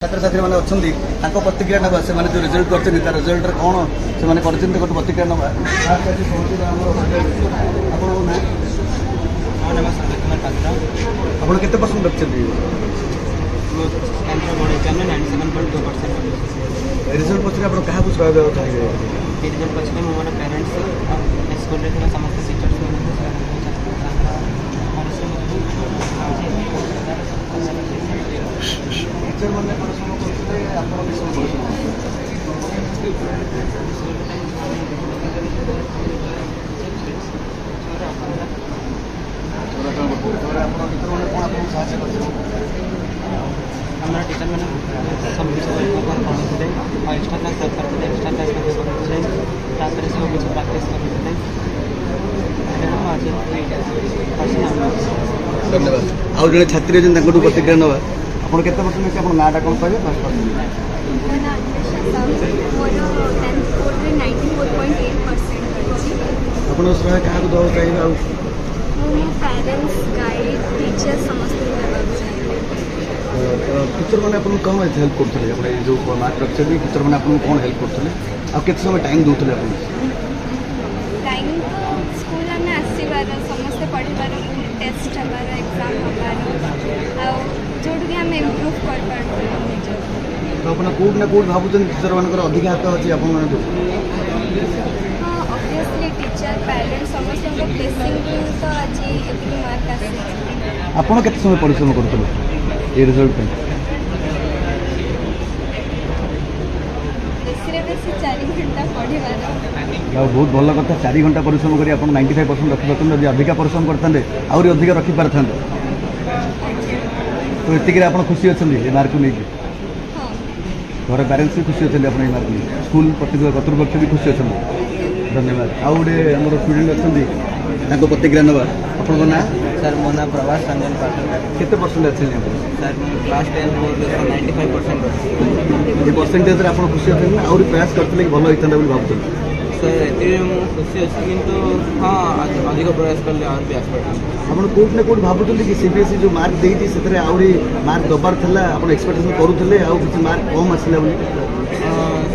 छात्र छात्री मैंने अच्छा प्रतिक्रिया ना से जो रिजल्ट कर रिजल्ट कौन से गोटे प्रतिक्रिया ना आप केते परसेंट रखते रिजल्ट पचर आप क्या कहते चाहिए रिजल्ट पचर मोर पेरेंट्स स्कूल समस्त टीचर्स टीचर मैंने परिश्रम करते आप हमारा टीचर मैंने सब विषय पढ़ुते और एक्स्ट्रा क्लास करते एक्स्ट्रा क्लास करते क्लास सब किसी प्राक्ट करते धन्यवाद आउ जड़े छात्री अच्छे प्रतिक्रिया ना आप केते परसेंट आप नाटा कौन कहे फर्स्ट आप समय क्या दवा चाहिए टीचर मैंने आपको कौन हेल्प करते जो मार्क रखते टीचर मैंने आपको कौन हेल्प करते आप केते समय टाइम दूसरे टाइम तो स्कूल में आसबार समस्त पढ़ार टेस्ट हमार एग्जाम हमार जो आम इम्प्रूव कर कौट ना कौट भावुँ टीचर मान अधिक हाथ अच्छी आप ऑब्वियसली टीचर पेरेंट्स समस्त ब्लेसिंग तो आज ये मार्क आसी आपड़ केते समय परिश्रम करते ये रिजल्ट बेसी 4 घंटा पढ़ार बहुत भल कथा 4 घंटा परिश्रम कर 95% रखिपार जब अधिका परिश्रम करते आहरी अधिक रखिपार था तो ये आप खुशी अच्छा ये मार्क नहीं घर पेरेंट्स भी खुशी अच्छे आप मार्क नहीं स्कूल कर्तृपक्ष भी खुशी अच्छा धन्यवाद आउ गोटे आम स्टूडेंट अच्छा प्रतिक्रिया ना आप ना सर मो ना प्रभास रंजन पाठक केते परसेंट अच्छे सर क्लास 10 95% ये परसेंटेज आप खुशी अच्छे ना आहरी प्रयास करते भल होता भावुँ सर ये खुशी अच्छी किंतु हाँ अधिक प्रयास कले और भी आप कौट ना कौट भावुँ कि सीबीएसई जो मार्क देती से आहरी मार्क दबार था आप एक्सपेक्टेशन करुले कि मार्क कम आसला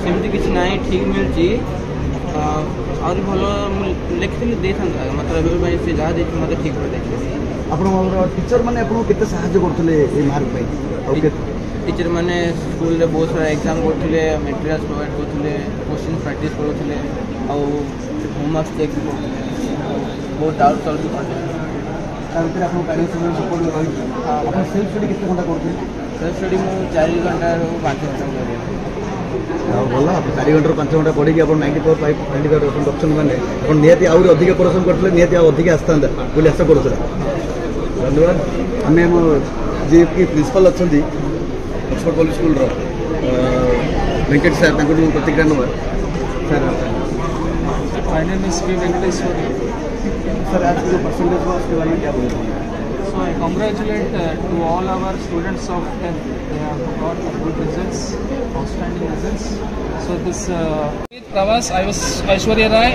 सेमती किसी ना ठीक मिलती और भल लिखी दे था मतलब से जहाँ देखिए मतलब ठीक आप टीचर मैंने आपको साहाय्य करते मार्क टीचर मैंने स्कूल बहुत सारा एग्जाम करते मटेरियल प्रोवाइड करते क्वेश्चन प्रैक्टिस करूँ होमवर्क चेक बहुत डाउट सल्व करते सपोर्ट रही सेल्फ स्टडी केते घंटा करते सेल्फ स्टडी मुझे 4 घंटा 5 घंटा भल 4 घंटा 5 घंटा पढ़ी आप 95% रखते मैंने आप निहती आहरी अधिक परिश्रम करते निहती अधिक आसता बोली आशा करूँ धन्यवाद आम जी प्रिंसिपल अच्छा Oxford public school Venkat sir प्रतिक्रिया ना sir My name is P. Venkateswari. Sir आज जो परसेंटेज हुआ उसके बारे में क्या बोलेंगे So I congratulate to all our students of 10th. They have got good results, outstanding results. So this Pravas, I was Aishwarya Rai,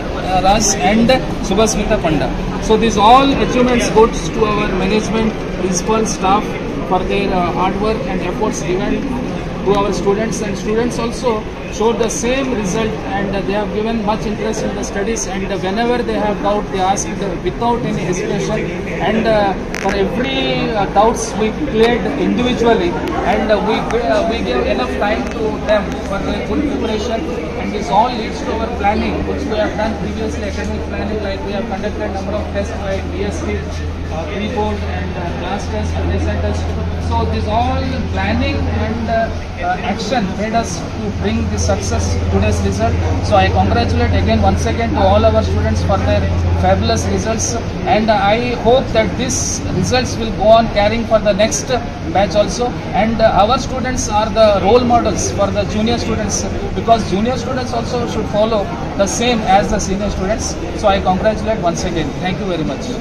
Raj and Subhasmita Panda. So these all achievements goes to our management, principal, staff for their hard work and efforts given to our students, and students also showed the same result, and they have given much interest in the studies, and whenever they have doubt they ask without any hesitation, and for every doubts we cleared individually, and we gave enough time to them for their good preparation, and this all leads to our planning which we have done previously, academic planning, like we have conducted number of tests like DST, pre-board and class test and lesson test. So this all planning and action made us to bring this success today's result. So I congratulate again once again to all our students for their fabulous results, and I hope that these results will go on carrying for the next batch also, and our students are the role models for the junior students, because junior students also should follow the same as the senior students. So I congratulate once again. Thank you very much.